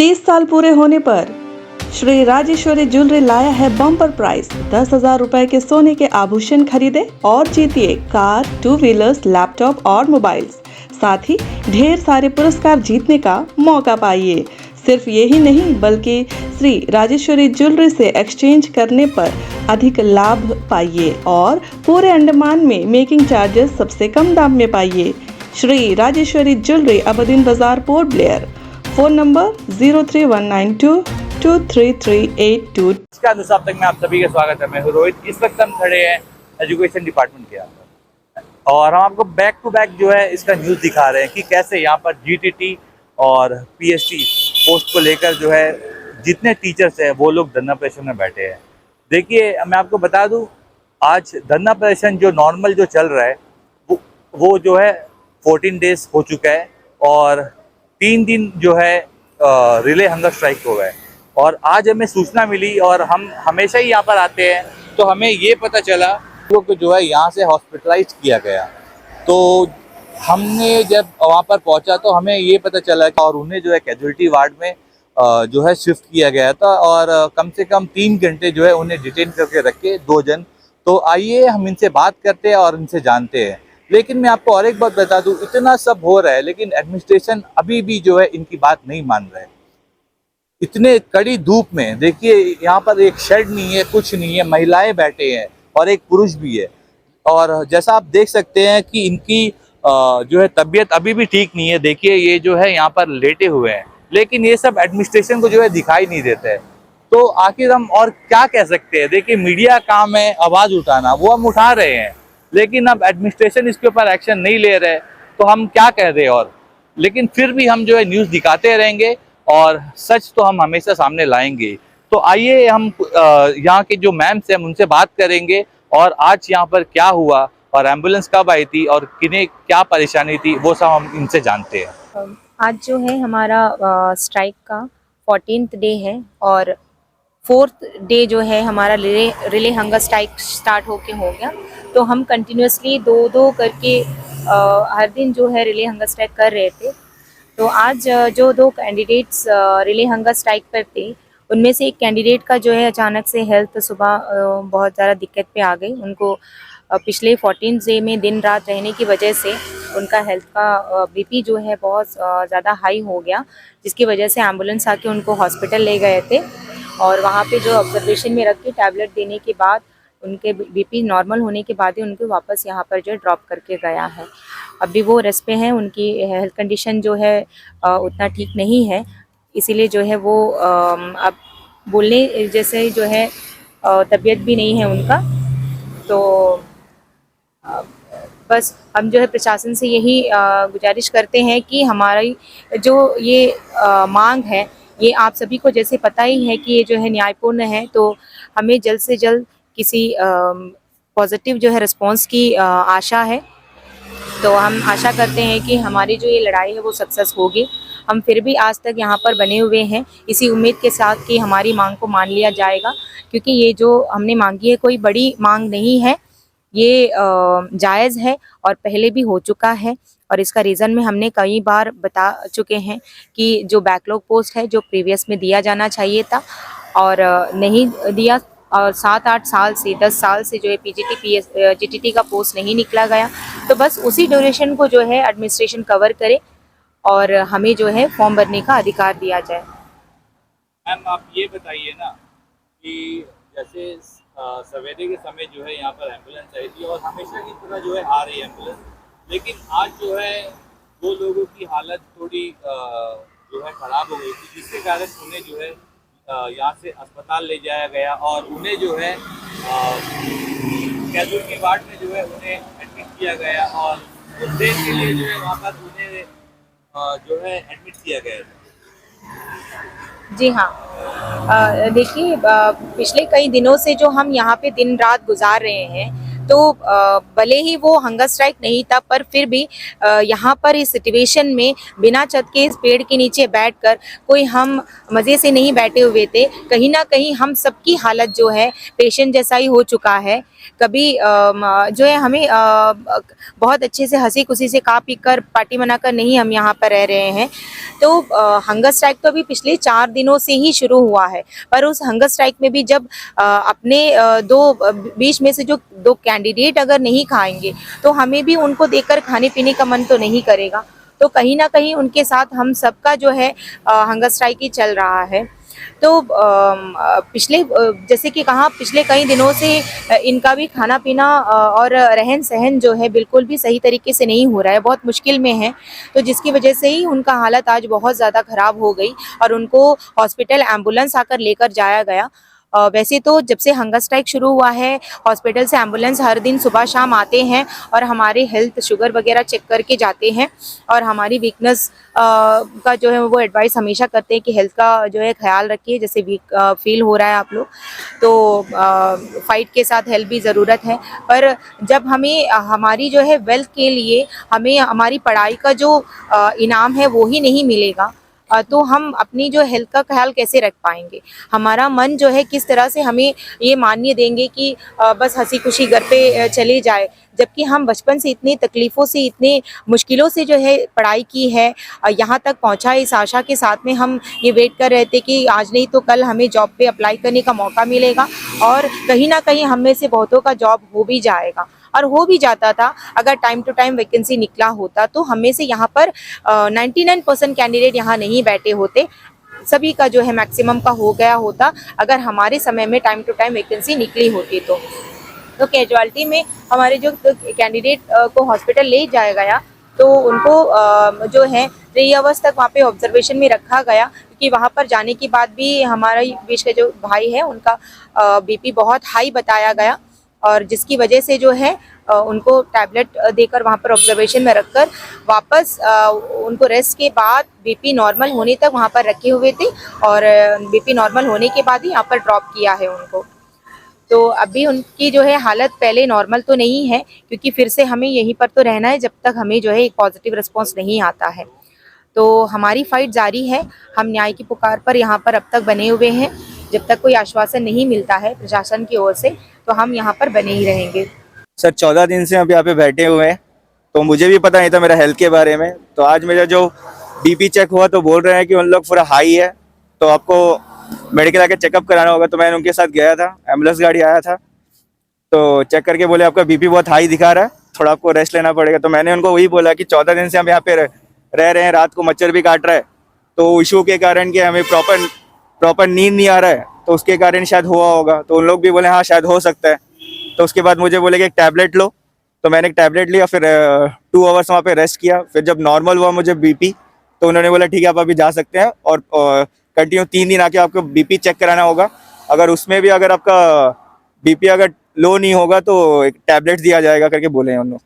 30 साल पूरे होने पर श्री राजेश्वरी ज्वेलरी लाया है बम्पर प्राइस 10,000 रुपए के सोने के आभूषण खरीदे और जीतिए कार, 2 व्हीलर्स, लैपटॉप और मोबाइल्स। साथ ही ढेर सारे पुरस्कार जीतने का मौका पाइए। सिर्फ यही नहीं बल्कि श्री राजेश्वरी ज्वेलरी से एक्सचेंज करने पर अधिक लाभ पाइए और पूरे अंडमान में मेकिंग चार्जेस सबसे कम दाम में पाइए। श्री राजेश्वरी ज्वेलरी अबदीन बाजार, पोर्ट ब्लेयर। Phone number 0319223382। इसका अनुसार तक में आप सभी का स्वागत है। मैं हूं रोहित। इस वक्त हम खड़े हैं एजुकेशन डिपार्टमेंट के अंदर और हम आपको बैक टू बैक जो है इसका न्यूज़ दिखा रहे हैं कि कैसे यहाँ पर जीटीटी और पीएसटी पोस्ट को लेकर जो है जितने टीचर्स हैं वो लोग धरना प्रदर्शन में बैठे हैं। देखिए, मैं आपको बता दूं, आज धरना प्रदर्शन जो नॉर्मल जो चल रहा है वो जो है 14 डेज हो चुका है और 3 दिन जो है रिले हंगर स्ट्राइक हो गए। और आज हमें सूचना मिली और हम हमेशा ही यहाँ पर आते हैं तो हमें ये पता चला कि जो है यहाँ से हॉस्पिटलाइज किया गया। तो हमने जब वहाँ पर पहुँचा तो हमें ये पता चला और उन्हें जो है कैजुअलिटी वार्ड में जो है शिफ्ट किया गया था और कम से कम 3 घंटे जो है उन्हें डिटेन करके रखे 2 जन। तो आइए हम इनसे बात करते हैं और इनसे जानते हैं। लेकिन मैं आपको और एक बात बता दूं, इतना सब हो रहा है लेकिन एडमिनिस्ट्रेशन अभी भी जो है इनकी बात नहीं मान रहा है। इतने कड़ी धूप में देखिए, यहाँ पर एक शेड नहीं है, कुछ नहीं है, महिलाएं बैठे हैं और एक पुरुष भी है। और जैसा आप देख सकते हैं कि इनकी जो है तबीयत अभी भी ठीक नहीं है। देखिए, ये जो है यहाँ पर लेटे हुए हैं, लेकिन ये सब एडमिनिस्ट्रेशन को जो है दिखाई नहीं देता है। तो आखिर हम और क्या कह सकते हैं। देखिए, मीडिया काम है आवाज़ उठाना, वो हम उठा रहे हैं, लेकिन अब एडमिनिस्ट्रेशन इसके ऊपर एक्शन नहीं ले रहे, तो हम क्या कह रहे हैं। और लेकिन फिर भी हम जो है न्यूज़ दिखाते रहेंगे और सच तो हम हमेशा सामने लाएंगे। तो आइए हम यहाँ के जो मैम्स हैं उनसे बात करेंगे और आज यहाँ पर क्या हुआ और एम्बुलेंस कब आई थी और किन्हें क्या परेशानी थी वो सब हम इनसे जानते हैं। आज जो है हमारा स्ट्राइक का 14th डे है और 4th डे जो है हमारा रिले हंगर स्ट्राइक स्टार्ट होके हो गया। तो हम कंटिन्यूसली 2-2 करके हर दिन जो है रिले हंगर स्ट्राइक कर रहे थे। तो आज जो 2 कैंडिडेट्स रिले हंगर स्ट्राइक पर थे, उनमें से एक कैंडिडेट का जो है अचानक से हेल्थ सुबह बहुत ज़्यादा दिक्कत पे आ गई। उनको पिछले 14 डे में दिन रात रहने की वजह से उनका हेल्थ का बीपी जो है बहुत ज़्यादा हाई हो गया, जिसकी वजह से एम्बुलेंस आके उनको हॉस्पिटल ले गए थे और वहाँ पे जो ऑब्जर्वेशन में रख के टैबलेट देने के बाद उनके बीपी नॉर्मल होने के बाद ही उनको वापस यहाँ पर जो ड्रॉप करके गया है। अभी वो रेस्ट पे हैं, उनकी हेल्थ कंडीशन जो है उतना ठीक नहीं है, इसीलिए जो है वो अब बोलने जैसे जो है तबीयत भी नहीं है उनका। तो बस हम जो है प्रशासन से यही गुजारिश करते हैं कि हमारी जो ये मांग है, ये आप सभी को जैसे पता ही है कि ये जो है न्यायपूर्ण है, तो हमें जल्द से जल्द किसी पॉजिटिव जो है रिस्पांस की आशा है। तो हम आशा करते हैं कि हमारी जो ये लड़ाई है वो सक्सेस होगी। हम फिर भी आज तक यहाँ पर बने हुए हैं इसी उम्मीद के साथ कि हमारी मांग को मान लिया जाएगा, क्योंकि ये जो हमने मांगी है कोई बड़ी मांग नहीं है, ये जायज़ है और पहले भी हो चुका है। और इसका रीज़न में हमने कई बार बता चुके हैं कि जो बैकलॉग पोस्ट है जो प्रीवियस में दिया जाना चाहिए था और नहीं दिया, और 7-8 साल से 10 साल से जो है जीटीटी का पोस्ट नहीं निकला गया। तो बस उसी ड्यूरेशन को जो है एडमिनिस्ट्रेशन कवर करे और हमें जो है फॉर्म भरने का अधिकार दिया जाए। मैम, आप ये बताइए ना कि जैसे सवेरे के समय जो है यहाँ पर एम्बुलेंस आई थी और हमेशा की तरह जो है आ रही है एम्बुलेंस, लेकिन आज जो है 2 लोगों की हालत थोड़ी जो है ख़राब हो गई थी, जिसके कारण उन्हें जो है यहाँ से अस्पताल ले जाया गया और उन्हें जो है कैजुअलिटी वार्ड में जो है उन्हें एडमिट किया गया और कुछ देर के लिए जो है वहाँ पर उन्हें जो है एडमिट किया गया था। जी हाँ, देखिए पिछले कई दिनों से जो हम यहाँ पे दिन रात गुजार रहे हैं, तो भले ही वो हंगर स्ट्राइक नहीं था, पर फिर भी यहाँ पर इस सिचुएशन में बिना छत के इस पेड़ के नीचे बैठकर कोई हम मज़े से नहीं बैठे हुए थे। कहीं ना कहीं हम सबकी हालत जो है पेशेंट जैसा ही हो चुका है। कभी जो है हमें बहुत अच्छे से हंसी खुशी से खा पी कर पार्टी मनाकर नहीं हम यहाँ पर रह रहे हैं। तो हंगर स्ट्राइक तो अभी पिछले 4 दिनों से ही शुरू हुआ है, पर उस हंगर स्ट्राइक में भी जब अपने बीच में से जो 2 कैंडिडेट अगर नहीं खाएंगे तो हमें भी उनको देखकर खाने पीने का मन तो नहीं करेगा। तो कहीं ना कहीं उनके साथ हम सबका जो है हंगर स्ट्राइक ही चल रहा है। तो पिछले जैसे कि कहा पिछले कई दिनों से इनका भी खाना पीना और रहन सहन जो है बिल्कुल भी सही तरीके से नहीं हो रहा है, बहुत मुश्किल में है। तो जिसकी वजह से ही उनका हालत आज बहुत ज़्यादा ख़राब हो गई और उनको हॉस्पिटल एम्बुलेंस आकर लेकर जाया गया। वैसे तो जब से हंगर स्ट्राइक शुरू हुआ है हॉस्पिटल से एम्बुलेंस हर दिन सुबह शाम आते हैं और हमारे हेल्थ शुगर वगैरह चेक करके जाते हैं और हमारी वीकनेस का जो है वो एडवाइस हमेशा करते हैं कि हेल्थ का जो है ख्याल रखिए, जैसे वीक फील हो रहा है आप लोग तो फाइट के साथ हेल्प भी ज़रूरत है। पर जब हमें हमारी जो है वेल्थ के लिए हमें हमारी पढ़ाई का जो इनाम है वो ही नहीं मिलेगा तो हम अपनी जो हेल्थ का ख्याल कैसे रख पाएंगे। हमारा मन जो है किस तरह से हमें ये मान्य देंगे कि बस हंसी खुशी घर पे चले जाए, जबकि हम बचपन से इतनी तकलीफ़ों से इतने मुश्किलों से जो है पढ़ाई की है, यहाँ तक पहुँचा इस आशा के साथ में हम ये वेट कर रहे थे कि आज नहीं तो कल हमें जॉब पे अप्लाई करने का मौका मिलेगा और कहीं ना कहीं हम में से बहुतों का जॉब हो भी जाएगा और हो भी जाता था। अगर टाइम टू टाइम वैकेंसी निकला होता तो हम में से यहाँ पर 99% कैंडिडेट यहाँ नहीं बैठे होते, सभी का जो है मैक्सिमम का हो गया होता अगर हमारे समय में टाइम टू टाइम वैकेंसी निकली होती। तो कैजुअलिटी में हमारे जो कैंडिडेट को हॉस्पिटल ले जाया गया तो उनको जो है 3 आवर्स तक वहाँ पे ऑब्जर्वेशन में रखा गया, क्योंकि वहाँ पर जाने के बाद भी हमारा बीच का जो भाई है उनका बीपी बहुत हाई बताया गया और जिसकी वजह से जो है उनको टैबलेट देकर वहाँ पर ऑब्जर्वेशन में रखकर वापस उनको रेस्ट के बाद बीपी नॉर्मल होने तक वहाँ पर रखे हुए थे और बीपी नॉर्मल होने के बाद ही यहाँ पर ड्रॉप किया है उनको। तो अभी उनकी जो है हालत पहले नॉर्मल तो नहीं है, क्योंकि फिर से हमें यहीं पर तो रहना है जब तक हमें जो है एक पॉजिटिव रिस्पॉन्स नहीं आता है। तो हमारी फाइट जारी है, हम न्याय की पुकार पर यहाँ पर अब तक बने हुए हैं। जब तक कोई आश्वासन नहीं मिलता है प्रशासन की ओर से तो हम यहाँ पर बने ही रहेंगे। सर 14 दिन से हम यहाँ पे बैठे हुए हैं, तो मुझे भी पता नहीं था मेरा हेल्थ के बारे में। तो आज मेरा जो बीपी चेक हुआ तो बोल रहे हैं कि उन लोग पूरा हाई है, तो आपको मेडिकल आके चेकअप कराना होगा। तो मैंने उनके साथ गया था, एम्बुलेंस गाड़ी आया था तो चेक करके बोले आपका बीपी बहुत हाई दिखा रहा है, थोड़ा आपको रेस्ट लेना पड़ेगा। तो मैंने उनको वही बोला कि 14 दिन से हम यहाँ पे रह रहे हैं, रात को मच्छर भी काट रहा है, तो इशू के कारण कि हमें प्रॉपर नींद नहीं आ रहा है, तो उसके कारण शायद हुआ होगा। तो उन लोग भी बोले हाँ शायद हो सकता है। तो उसके बाद मुझे बोले कि एक टैबलेट लो, तो मैंने एक टैबलेट लिया, फिर 2 आवर्स वहाँ पे रेस्ट किया। फिर जब नॉर्मल हुआ मुझे बीपी, तो उन्होंने बोला ठीक है आप अभी जा सकते हैं और कंटिन्यू 3 दिन आके आपको बीपी चेक कराना होगा। अगर उसमें भी अगर आपका बीपी अगर लो नहीं होगा तो एक टैबलेट दिया जाएगा करके बोले हैं उन लोग।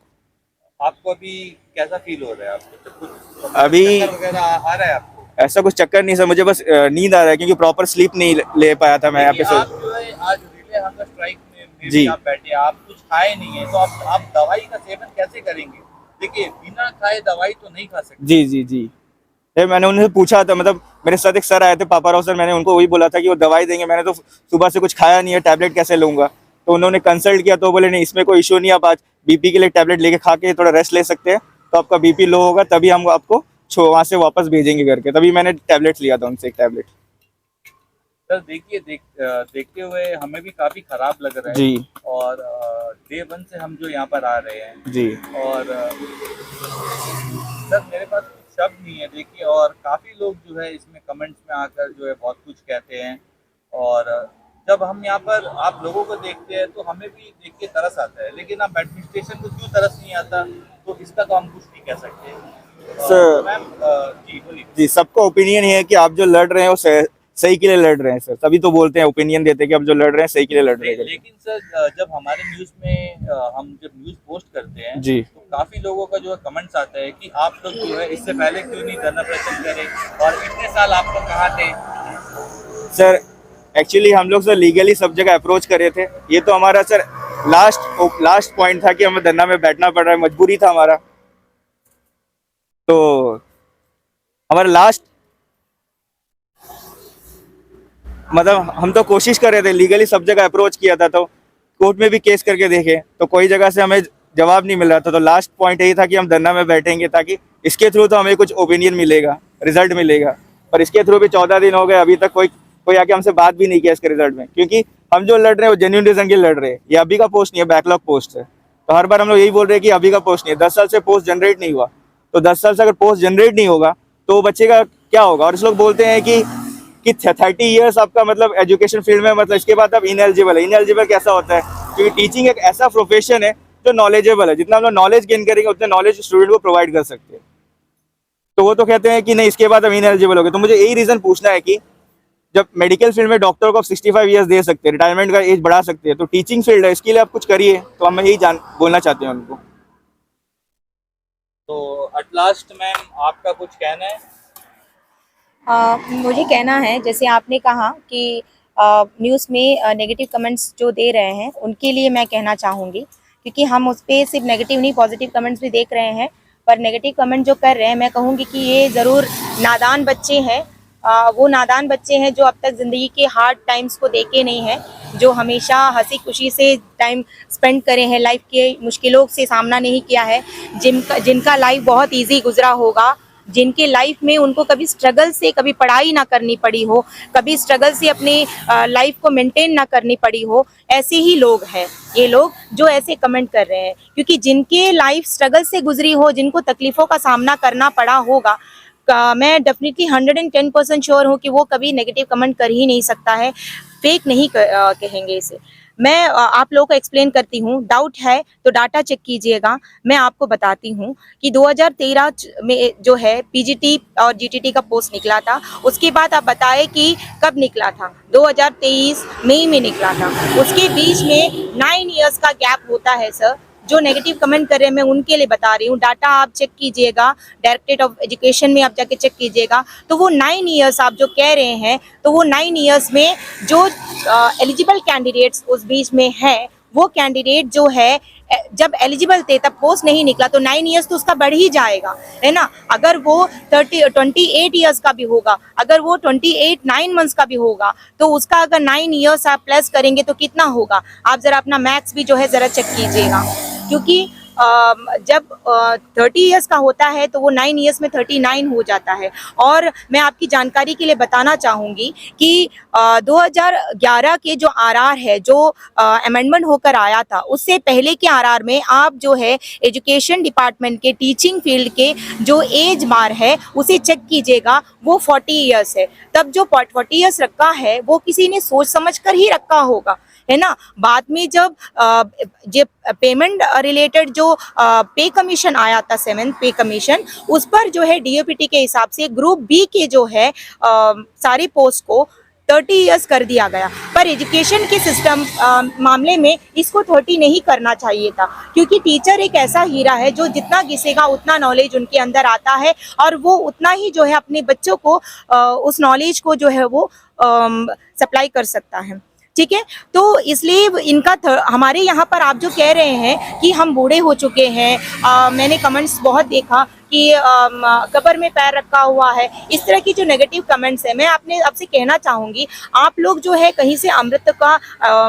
आपको अभी कैसा फील हो रहा है? आपको तो कुछ अभी चक्कर वगैरह आ रहा है आपको? ऐसा कुछ चक्कर नहीं सर, मुझे बस नींद आ रहा है क्योंकि प्रॉपर स्लीप नहीं ले पाया था मैं यहाँ पे। आप जो है आज रिले हंगर स्ट्राइक में जी। भी आप बैठे, आप कुछ खाए नहीं है, तो आप दवाई का सेवन कैसे करेंगे? देखिए बिना खाए दवाई तो नहीं खा सकते। जी जी जी, मैंने उनसे पूछा था, मतलब मेरे साथ एक सर आए थे पापा राव सर, मैंने उनको वही बोला था कि वो दवाई देंगे। मैंने तो सुबह से कुछ खाया नहीं है, टैबलेट कैसे लूँगा? तो उन्होंने कंसल्ट किया तो बोले नहीं इसमें कोई इशू नहीं, आप आज बीपी के लिए टैबलेट लेके खा के थोड़ा रेस्ट ले सकते हैं, तो आपका बीपी लो होगा तभी हम आपको वहाँ से वापस भेजेंगे करके। तभी मैंने टैबलेट लिया था उनसे, एक टैबलेट। सर देखिए देखते हुए हमें भी काफी खराब लग रहा है जी। और डे 1 से हम जो यहाँ पर आ रहे हैं जी। और सर मेरे पास कुछ शब्द नहीं है देखिए, और काफी लोग जो है इसमें कमेंट्स में आकर जो है बहुत कुछ कहते हैं, और जब हम यहाँ पर आप लोगों को देखते हैं तो हमें भी देख के तरस आता है, लेकिन अब एडमिनिस्ट्रेशन को क्यों तरस नहीं आता तो इसका तो हम कुछ नहीं कह सकते। सर मैम जी बोलिए। जी, सबका ओपिनियन है कि आप जो लड़ रहे हैं वो सही के लिए लड़ रहे हैं सर, तभी तो बोलते हैं, ओपिनियन देते हैं कि आप जो लड़ रहे हैं सही के लिए लड़ रहे हैं। लेकिन सर जब हमारे न्यूज़ में हम जब न्यूज़ पोस्ट करते हैं जी, तो काफी लोगों का जो है कमेंट्स आता है कि आप लोग जो है इससे पहले क्यों नहीं धरना प्रदर्शन करे और इतने साल आप लोग कहाँ थे? सर एक्चुअली हम लोग सर लीगली सब जगह अप्रोच कर रहे थे। ये तो हमारा सर लास्ट पॉइंट था कि हमें धरना में बैठना पड़ रहा है, मजबूरी था हमारा। तो हमारा लास्ट मतलब हम तो कोशिश कर रहे थे, लीगली सब जगह अप्रोच किया था, तो कोर्ट में भी केस करके देखे तो कोई जगह से हमें जवाब नहीं मिल रहा था। तो लास्ट पॉइंट यही था कि हम धरना में बैठेंगे ताकि इसके थ्रू तो हमें कुछ ओपिनियन मिलेगा, रिजल्ट मिलेगा। पर इसके थ्रू भी 14 दिन हो गए, अभी तक कोई आके हमसे बात भी नहीं किया इसके रिजल्ट में, क्योंकि हम जो लड़ रहे हैं वो जेन्युइन रीजन के लड़ रहे हैं। ये अभी का पोस्ट नहीं है, बैकलॉग पोस्ट है। तो हर बार हम लोग यही बोल रहे हैं कि अभी का पोस्ट नहीं है, 10 साल से पोस्ट जनरेट नहीं हुआ। तो 10 साल से अगर पोस्ट जनरेट नहीं होगा तो वो बच्चे का क्या होगा। और इस लोग बोलते हैं कि 30 ईयर्स आपका मतलब एजुकेशन फील्ड में, मतलब इसके बाद आप इनएलिजिबल है। इनएलिजिबल कैसा होता है, क्योंकि टीचिंग एक ऐसा प्रोफेशन है जो नॉलेजेबल है, जितना हम लोग नॉलेज गेन करेंगे उतने नॉलेज स्टूडेंट को प्रोवाइड कर सकते हैं। तो वो तो कहते हैं कि नहीं, इसके बाद हम इनएलिजिबल हो गए। तो मुझे यही रीजन पूछना है कि जब मेडिकल फील्ड में डॉक्टर को आप 65 ईयर्स दे सकते हैं, रिटायरमेंट का एज बढ़ा सकते हैं, तो टीचिंग फील्ड है, इसके लिए आप कुछ करिए। तो हम यही बोलना चाहते हैं उनको। तो एट लास्ट मैम आपका कुछ कहना है? मुझे कहना है, जैसे आपने कहा कि न्यूज़ में नेगेटिव कमेंट्स जो दे रहे हैं उनके लिए मैं कहना चाहूँगी, क्योंकि हम उस पर सिर्फ नेगेटिव नहीं पॉजिटिव कमेंट्स भी देख रहे हैं। पर नेगेटिव कमेंट जो कर रहे हैं, मैं कहूँगी कि ये ज़रूर नादान बच्चे हैं। वो नादान बच्चे हैं जो अब तक ज़िंदगी के हार्ड टाइम्स को देखे नहीं हैं, जो हमेशा हंसी खुशी से टाइम स्पेंड करे हैं, लाइफ के मुश्किलों से सामना नहीं किया है, जिनका लाइफ बहुत ईजी गुजरा होगा, जिनके लाइफ में उनको कभी स्ट्रगल से कभी पढ़ाई ना करनी पड़ी हो, कभी स्ट्रगल से अपनी लाइफ को मेंटेन ना करनी पड़ी हो, ऐसे ही लोग हैं ये लोग जो ऐसे कमेंट कर रहे हैं। क्योंकि जिनके लाइफ स्ट्रगल से गुजरी हो, जिनको तकलीफ़ों का सामना करना पड़ा होगा, मैं डेफिनेटली 110% श्योर हूँ कि वो कभी नेगेटिव कमेंट कर ही नहीं सकता है, फेक नहीं कहेंगे इसे। मैं आप लोगों को एक्सप्लेन करती हूँ, डाउट है तो डाटा चेक कीजिएगा। मैं आपको बताती हूँ कि 2013 में जो है पीजीटी और जीटीटी का पोस्ट निकला था। उसके बाद आप बताएं कि कब निकला था? 2023 मई में निकला था। उसके बीच में 9 इयर्स का गैप होता है सर। जो नेगेटिव कमेंट कर रहे हैं मैं उनके लिए बता रही हूँ, डाटा आप चेक कीजिएगा, डायरेक्टरेट ऑफ एजुकेशन में आप जाके चेक कीजिएगा। तो वो 9 इयर्स आप जो कह रहे हैं, तो वो 9 इयर्स में जो एलिजिबल कैंडिडेट्स उस बीच में हैं, वो कैंडिडेट जो है जब एलिजिबल थे तब पोस्ट नहीं निकला, तो 9 इयर्स तो उसका बढ़ ही जाएगा, है ना। अगर वो 28 इयर्स का भी होगा, अगर वो 9 मंथ्स का भी होगा, तो उसका अगर 9 इयर्स आप प्लस करेंगे तो कितना होगा? आप ज़रा अपना मैथ्स भी जो है ज़रा चेक कीजिएगा। क्योंकि जब 30 इयर्स का होता है तो वो 9 इयर्स में 39 हो जाता है। और मैं आपकी जानकारी के लिए बताना चाहूँगी कि 2011 के जो आरआर है, जो अमेंडमेंट होकर आया था, उससे पहले के आरआर में आप जो है एजुकेशन डिपार्टमेंट के टीचिंग फील्ड के जो एज बार है उसे चेक कीजिएगा, वो 40 इयर्स है। तब जो 40 इयर्स रखा है वो किसी ने सोच समझ कर ही रखा होगा, है ना। बाद में जब पेमेंट रिलेटेड जो पे कमीशन आया था, 7th पे कमीशन, उस पर जो है डीओपीटी के हिसाब से ग्रुप बी के जो है सारी पोस्ट को 30 इयर्स कर दिया गया। पर एजुकेशन के सिस्टम मामले में इसको 30 नहीं करना चाहिए था, क्योंकि टीचर एक ऐसा हीरा है जो जितना घिसेगा उतना नॉलेज उनके अंदर आता है, और वो उतना ही जो है अपने बच्चों को उस नॉलेज को जो है वो सप्लाई कर सकता है। ठीक है, तो इसलिए इनका हमारे यहाँ पर आप जो कह रहे हैं कि हम बूढ़े हो चुके हैं, मैंने कमेंट्स बहुत देखा कि कब्र में पैर रखा हुआ है, इस तरह की जो नेगेटिव कमेंट्स है, मैं आपसे कहना चाहूँगी, आप लोग जो है कहीं से अमृत का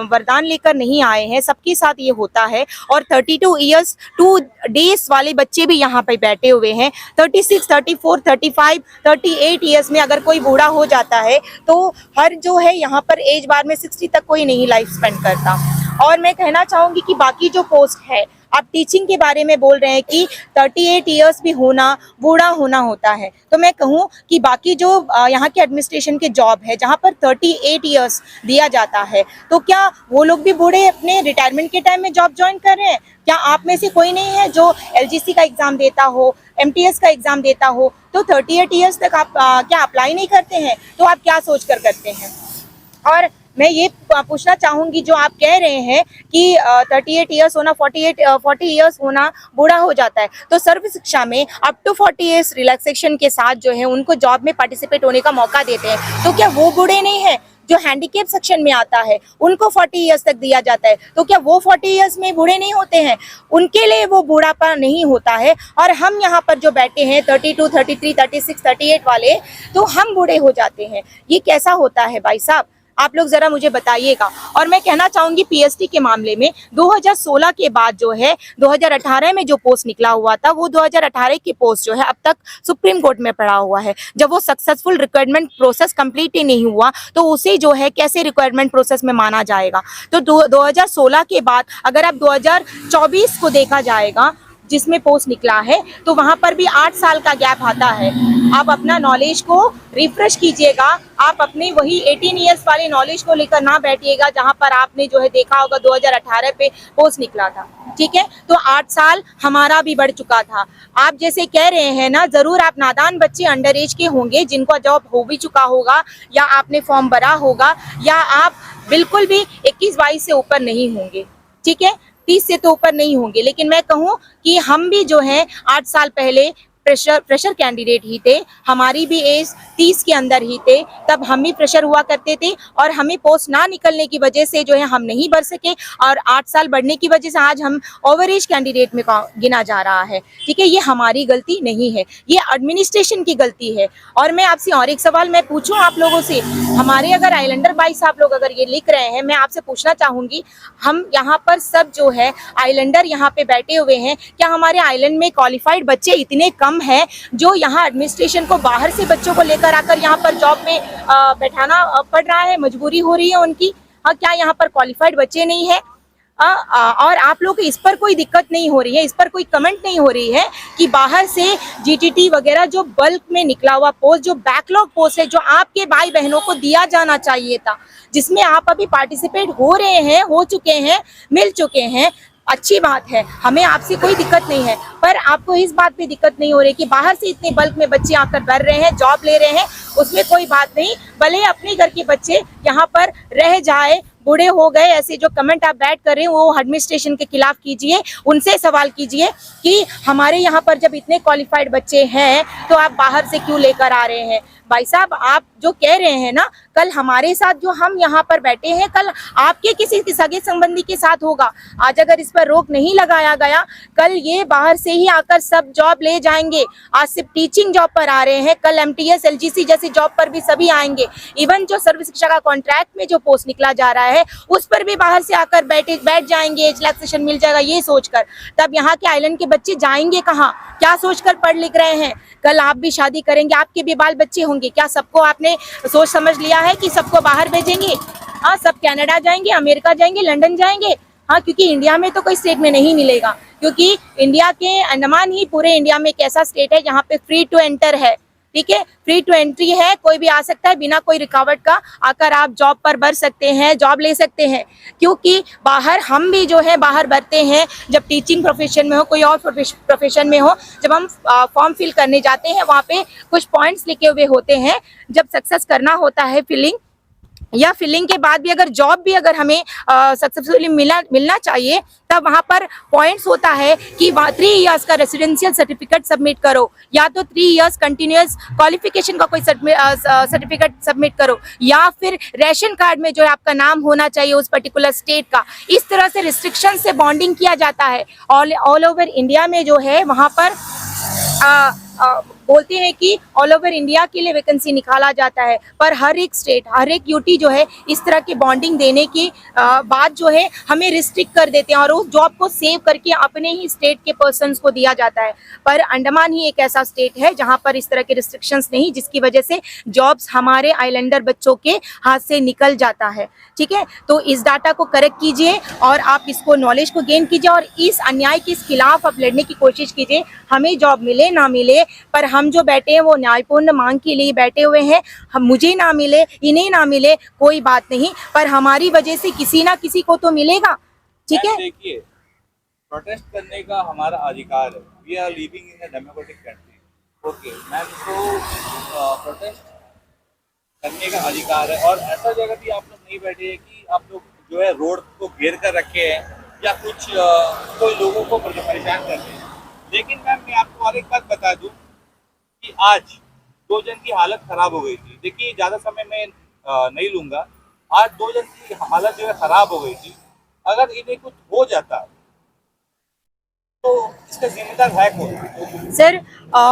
वरदान लेकर नहीं आए हैं, सबके साथ ये होता है। और 32 इयर्स 2 डेज वाले बच्चे भी यहाँ पे बैठे हुए हैं। 36, 34, 35, 38 इयर्स में अगर कोई बूढ़ा हो जाता है तो हर जो है यहाँ पर एज बार में 60 तक कोई नहीं लाइफ स्पेंड करता। और मैं कहना चाहूँगी कि बाकी जो पोस्ट है, आप टीचिंग के बारे में बोल रहे हैं कि 38 इयर्स भी होना बूढ़ा होना होता है, तो मैं कहूँ कि बाकी जो यहाँ के एडमिनिस्ट्रेशन के जॉब है जहाँ पर 38 इयर्स दिया जाता है, तो क्या वो लोग भी बूढ़े अपने रिटायरमेंट के टाइम में जॉब ज्वाइन कर रहे हैं? क्या आप में से कोई नहीं है जो LGC का एग्ज़ाम देता हो, MTS का एग्ज़ाम देता हो, तो 38 इयर्स तक आप क्या अप्लाई नहीं करते हैं? तो आप क्या सोच कर करते हैं? और मैं ये पूछना चाहूंगी, जो आप कह रहे हैं कि 38 इयर्स होना, 40 इयर्स होना बूढ़ा हो जाता है, तो सर्व शिक्षा में अप टू 40 इयर्स रिलैक्सेशन के साथ जो है उनको जॉब में पार्टिसिपेट होने का मौका देते हैं, तो क्या वो बूढ़े नहीं है? जो हैंडीकेप सेक्शन में आता है उनको 40 इयर्स तक दिया जाता है, तो क्या वो 40 इयर्स में बूढ़े नहीं होते हैं? उनके लिए वो बूढ़ापा नहीं होता है। और हम यहाँ पर जो बैठे हैं 32, 33, 36, 38 वाले, तो हम बूढ़े हो जाते हैं। ये कैसा होता है भाई साहब? आप लोग जरा मुझे बताइएगा। और मैं कहना चाहूंगी पीएसटी के मामले में 2016 के बाद जो है 2018 में जो पोस्ट निकला हुआ था, वो 2018 की पोस्ट जो है अब तक सुप्रीम कोर्ट में पड़ा हुआ है। जब वो सक्सेसफुल रिक्वायरमेंट प्रोसेस कंप्लीट ही नहीं हुआ तो उसे जो है कैसे रिक्वायरमेंट प्रोसेस में माना जाएगा? तो 2016 के बाद अगर आप 2024 को देखा जाएगा जिसमें पोस्ट निकला है, तो वहां पर भी 8 साल का गैप आता है। आप अपना नॉलेज को रिफ्रेश कीजिएगा, आप अपने वही 18 इयर्स वाले नॉलेज को लेकर ना बैठिएगा जहां पर आपने जो है देखा होगा 2018 पे पोस्ट निकला था। ठीक है, तो 8 साल हमारा भी बढ़ चुका था। आप जैसे कह रहे हैं ना, जरूर आप नादान बच्चे अंडर एज के होंगे जिनको जॉब हो भी चुका होगा, या आपने फॉर्म भरा होगा, या आप बिल्कुल भी 21-22 से ऊपर नहीं होंगे। ठीक है, 30 से तो ऊपर नहीं होंगे। लेकिन मैं कहूँ कि हम भी जो है 8 साल पहले फ्रेशर कैंडिडेट ही थे, हमारी भी एज 30 के अंदर ही थे, तब हम भी फ्रेशर हुआ करते थे और हमें पोस्ट ना निकलने की वजह से जो है हम नहीं भर सके, और 8 साल बढ़ने की वजह से आज हम ओवर एज कैंडिडेट में गिना जा रहा है। ठीक है, ये हमारी गलती नहीं है, ये एडमिनिस्ट्रेशन की गलती है। और मैं आपसे और एक सवाल मैं पूछूं आप लोगों से, हमारे अगर आइलैंडर भाई साहब लोग अगर ये लिख रहे हैं, मैं आपसे पूछना चाहूंगी, हम यहाँ पर सब जो है आइलैंडर यहाँ पे बैठे हुए हैं, क्या हमारे आइलैंड में क्वालिफाइड बच्चे इतने कम है जो यहाँ एडमिनिस्ट्रेशन को बाहर से बच्चों को लेकर आकर यहाँ पर जॉब में बैठाना पड़ रहा है, मजबूरी हो रही है उनकी? हाँ, क्या यहाँ पर क्वालिफाइड बच्चे नहीं है? और आप लोग को इस पर कोई दिक्कत नहीं हो रही है, इस पर कोई कमेंट नहीं हो रही है कि बाहर से जीटीटी वगैरह जो बल्क में निकला हुआ पोस्ट, जो बैकलॉग पोस्ट है, जो आपके भाई बहनों को दिया जाना चाहिए था, जिसमें आप अभी पार्टिसिपेट हो रहे हैं, हो चुके हैं, मिल चुके हैं, अच्छी बात है, हमें आपसे कोई दिक्कत नहीं है। पर आपको इस बात पे दिक्कत नहीं हो रही कि बाहर से इतने बल्क में बच्चे आकर भर रहे हैं, जॉब ले रहे हैं, उसमें कोई बात नहीं, भले अपने घर के बच्चे यहाँ पर रह जाए, बूढ़े हो गए, ऐसे जो कमेंट आप बैठ कर रहे हैं वो एडमिनिस्ट्रेशन के खिलाफ कीजिए, उनसे सवाल कीजिए कि हमारे यहाँ पर जब इतने क्वालिफाइड बच्चे हैं तो आप बाहर से क्यों लेकर आ रहे हैं? भाई साहब, आप जो कह रहे हैं ना, कल हमारे साथ जो हम यहाँ पर बैठे हैं, कल आपके किसी सगे संबंधी के साथ होगा। आज अगर इस पर रोक नहीं लगाया गया, कल ये बाहर से ही आकर सब जॉब ले जाएंगे। आज सिर्फ टीचिंग जॉब पर आ रहे हैं, कल एमटीएस एलजीसी जैसी जॉब पर भी सभी आएंगे। इवन जो सर्व शिक्षा का कॉन्ट्रैक्ट में जो पोस्ट निकला जा रहा है उस पर भी बाहर से आकर बैठ जाएंगे, एज रिलैक्सेशन मिल जाएगा ये सोचकर। तब यहाँ के आइलैंड के बच्चे जाएंगे कहाँ? क्या सोचकर पढ़ लिख रहे हैं? कल आप भी शादी करेंगे, आपके भी बाल बच्चे होंगे, क्या सबको आपने सोच समझ लिया है कि सबको बाहर भेजेंगे? हाँ, सब कनाडा जाएंगे, अमेरिका जाएंगे, लंदन जाएंगे। हाँ, क्योंकि इंडिया में तो कोई स्टेट में नहीं मिलेगा, क्योंकि इंडिया के अंडमान ही पूरे इंडिया में एक ऐसा स्टेट है जहाँ पे फ्री टू एंटर है। ठीक है, फ्री टू एंट्री है, कोई भी आ सकता है बिना कोई रुकावट का, आकर आप जॉब पर भर सकते हैं, जॉब ले सकते हैं। क्योंकि बाहर हम भी जो है बाहर भरते हैं, जब टीचिंग प्रोफेशन में हो, कोई और प्रोफेशन में हो, जब हम फॉर्म फिल करने जाते हैं वहाँ पे कुछ पॉइंट्स लिखे हुए होते हैं, जब सक्सेस करना होता है फिलिंग, या फिलिंग के बाद भी अगर जॉब भी अगर हमें सक्सेसफुली मिलना चाहिए, तब वहाँ पर पॉइंट्स होता है कि 3 इयर्स का रेसिडेंशियल सर्टिफिकेट सबमिट करो, या तो 3 इयर्स कंटिन्यूअस क्वालिफिकेशन का कोई सर्टिफिकेट सबमिट करो, या फिर रेशन कार्ड में जो है आपका नाम होना चाहिए उस पर्टिकुलर स्टेट का। इस तरह से रिस्ट्रिक्शन से बॉन्डिंग किया जाता है। ऑल ओवर इंडिया में जो है वहाँ पर बोलते हैं कि ऑल ओवर इंडिया के लिए वैकेंसी निकाला जाता है, पर हर एक स्टेट, हर एक यूटी जो है इस तरह की बॉन्डिंग देने की बात जो है हमें रिस्ट्रिक्ट कर देते हैं, और उस जॉब को सेव करके अपने ही स्टेट के पर्सन्स को दिया जाता है। पर अंडमान ही एक ऐसा स्टेट है जहां पर इस तरह के रिस्ट्रिक्शंस नहीं, जिसकी वजह से जॉब्स हमारे आइलैंडर बच्चों के हाथ से निकल जाता है। ठीक है, तो इस डाटा को करेक्ट कीजिए और आप इसको नॉलेज को गेन कीजिए, और इस अन्याय के खिलाफ आप लड़ने की कोशिश कीजिए। हमें जॉब मिले ना मिले, पर हम जो बैठे हैं वो न्यायपूर्ण मांग के लिए बैठे हुए हैं। हम, मुझे ना मिले, इन्हें ना मिले, कोई बात नहीं, पर हमारी वजह से किसी ना किसी को तो मिलेगा। ठीक है, देखिए, प्रोटेस्ट करने का हमारा अधिकार है। We are living in a democratic country. Okay ma'am, तो प्रोटेस्ट करने का अधिकार है, और ऐसा जगह भी आप लोग नहीं बैठी है कि आप लोग जो है रोड को घेर कर रखे हैं या कुछ कोई लोगों को परेशान कर रहे हैं, लेकिन मैम मैं आपको और एक बात बता दूं कि आज 2 जन की हालत खराब हो गई थी। देखिए ज़्यादा समय मैं नहीं लूँगा, आज 2 जन की हालत जो है खराब हो गई थी। अगर इन्हें कुछ हो जाता तो इसका जिम्मेदार है कौन? सर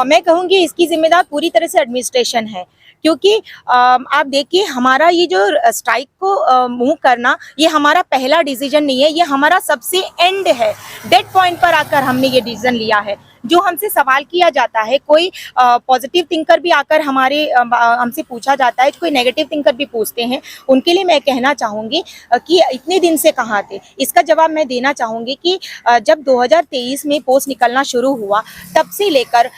मैं कहूँगी इसकी जिम्मेदार पूरी तरह से एडमिनिस्ट्रेशन है, क्योंकि आप देखिए हमारा ये जो स्ट्राइक को मूव करना ये हमारा पहला डिसीजन नहीं है, ये हमारा सबसे एंड है। डेड पॉइंट पर आकर हमने ये डिसीजन लिया है। जो हमसे सवाल किया जाता है, कोई पॉजिटिव थिंकर भी आकर हमसे पूछा जाता है, कोई नेगेटिव थिंकर भी पूछते हैं, उनके लिए मैं कहना चाहूँगी कि इतने दिन से कहाँ थे। इसका जवाब मैं देना चाहूँगी कि जब 2023 में पोस्ट निकलना शुरू हुआ तब से लेकर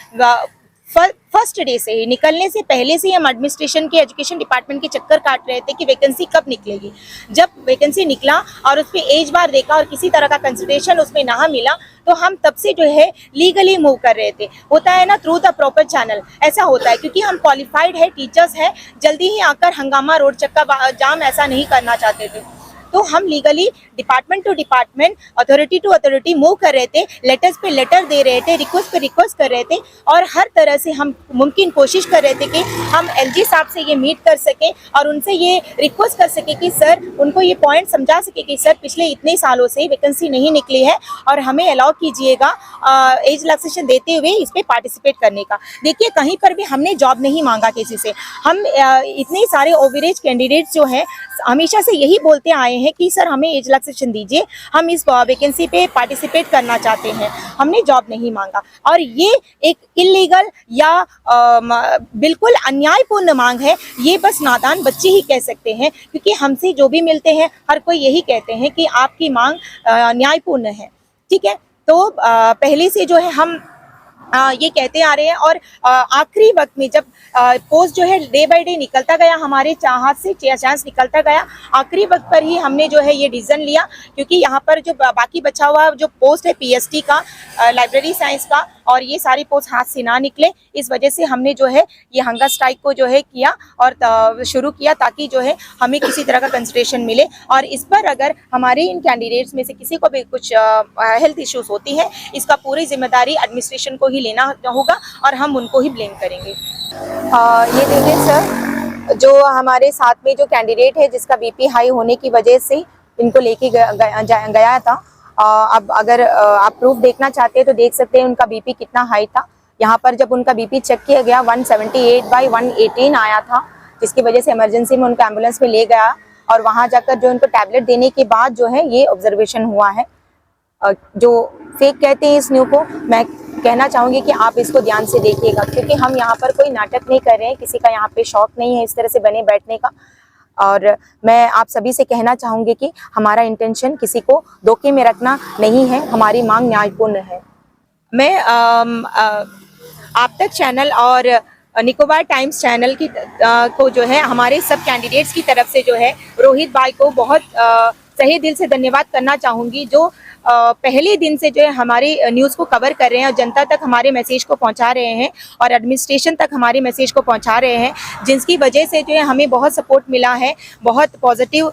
फर्स्ट डे से ही, निकलने से पहले से हम एडमिनिस्ट्रेशन के एजुकेशन डिपार्टमेंट के चक्कर काट रहे थे कि वैकेंसी कब निकलेगी। जब वैकेंसी निकला और उस पर एज बार देखा और किसी तरह का कंसिडरेशन उसमें ना मिला तो हम तब से जो है लीगली मूव कर रहे थे। होता है ना, थ्रू द प्रॉपर चैनल ऐसा होता है, क्योंकि हम क्वालिफाइड है, टीचर्स है, जल्दी ही आकर हंगामा, रोड चक्का जाम ऐसा नहीं करना चाहते थे। तो हम legally department to department, authority to authority move कर रहे थे, लेटर्स पे लेटर दे रहे थे, रिक्वेस्ट पे रिक्वेस्ट कर रहे थे और हर तरह से हम मुमकिन कोशिश कर रहे थे कि हम एलजी साहब से ये मीट कर सके और उनसे ये रिक्वेस्ट कर सके कि सर, उनको ये पॉइंट समझा सके कि सर पिछले इतने सालों से वैकेंसी नहीं निकली है और हमें अलाउ कीजिएगा एज रिलैक्सेशन देते हुए इस पर पार्टिसिपेट करने का। देखिए कहीं पर भी हमने जॉब नहीं मांगा किसी से। हम इतने सारे ओवरेज कैंडिडेट्स जो हैं हमेशा से यही बोलते आए हैं कि सर हमें एज रिलैक्सेशन दीजिए, हम इस वैकेंसी पे पार्टिसिपेट करना चाहते हैं। हमने जॉब नहीं मांगा और ये एक इलीगल या बिल्कुल अन्यायपूर्ण मांग है, ये बस नादान बच्चे ही कह सकते हैं, क्योंकि हमसे जो भी मिलते हैं हर कोई यही कहते हैं कि आपकी मांग न्यायपूर्ण है। ठीक है, तो पहले से जो है हम ये कहते आ रहे हैं और आखिरी वक्त में जब पोस्ट जो है डे बाय डे निकलता गया, हमारे हाथ से चांस निकलता गया, आखिरी वक्त पर ही हमने जो है ये डिसीजन लिया, क्योंकि यहाँ पर जो बाकी बचा हुआ जो पोस्ट है पीएसटी का, लाइब्रेरी साइंस का, और ये सारी पोस्ट हाथ से ना निकले, इस वजह से हमने जो है ये हंगर स्ट्राइक को जो है किया और शुरू किया, ताकि जो है हमें किसी तरह का कंसिडरेशन मिले। और इस पर अगर हमारे इन कैंडिडेट्स में से किसी को भी कुछ हेल्थ इश्यूज होती है, इसका पूरी जिम्मेदारी एडमिनिस्ट्रेशन को ही लेना होगा और हम उनको ही ब्लेम करेंगे। ये देखिए सर, जो हमारे साथ में जो कैंडिडेट है जिसका बीपी हाई होने की वजह से इनको लेके गया था, अब अगर आप प्रूफ देखना चाहते हैं तो देख सकते हैं उनका बीपी कितना हाई था। यहाँ पर जब उनका बीपी चेक किया गया 178/118 आया था, जिसकी वजह से इमरजेंसी में उनको एम्बुलेंस में ले गया और वहाँ जाकर जो उनको टैबलेट देने के बाद जो है ये ऑब्जर्वेशन हुआ है। जो फेक कहते हैं इस न्यूज़ को, मैं कहना चाहूँगी कि आप इसको ध्यान से देखिएगा, क्योंकि हम यहाँ पर कोई नाटक नहीं कर रहे हैं, किसी का यहाँ पे शौक नहीं है इस तरह से बने बैठने का। और मैं आप सभी से कहना चाहूँगी कि हमारा इंटेंशन किसी को धोखे में रखना नहीं है, हमारी मांग न्यायपूर्ण है। मैं आप तक चैनल और निकोबार टाइम्स चैनल की को जो है हमारे सब कैंडिडेट्स की तरफ से जो है रोहित भाई को बहुत सही दिल से धन्यवाद करना चाहूँगी, जो पहले दिन से जो है हमारे न्यूज़ को कवर कर रहे हैं और जनता तक हमारे मैसेज को पहुंचा रहे हैं और एडमिनिस्ट्रेशन तक हमारे मैसेज को पहुंचा रहे हैं, जिसकी वजह से जो है हमें बहुत सपोर्ट मिला है, बहुत पॉजिटिव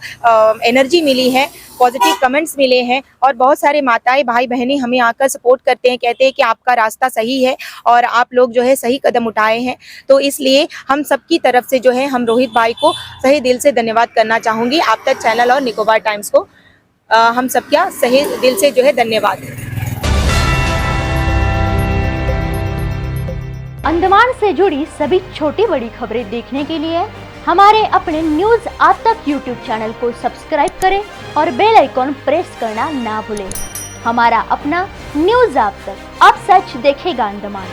एनर्जी मिली है, पॉजिटिव कमेंट्स मिले हैं और बहुत सारे माताएं भाई बहनें हमें आकर सपोर्ट करते हैं, कहते हैं कि आपका रास्ता सही है और आप लोग जो है सही कदम उठाए हैं। तो इसलिए हम सबकी तरफ से जो है हम रोहित भाई को सही दिल से धन्यवाद करना चाहूँगी। आप तक चैनल और निकोबार टाइम्स को हम सब क्या सही दिल से जो है धन्यवाद। अंडमान से जुड़ी सभी छोटी बड़ी खबरें देखने के लिए हमारे अपने न्यूज आज तक यूट्यूब चैनल को सब्सक्राइब करें और बेल आइकॉन प्रेस करना ना भूलें। हमारा अपना न्यूज आज तक, अब सच देखेगा अंडमान।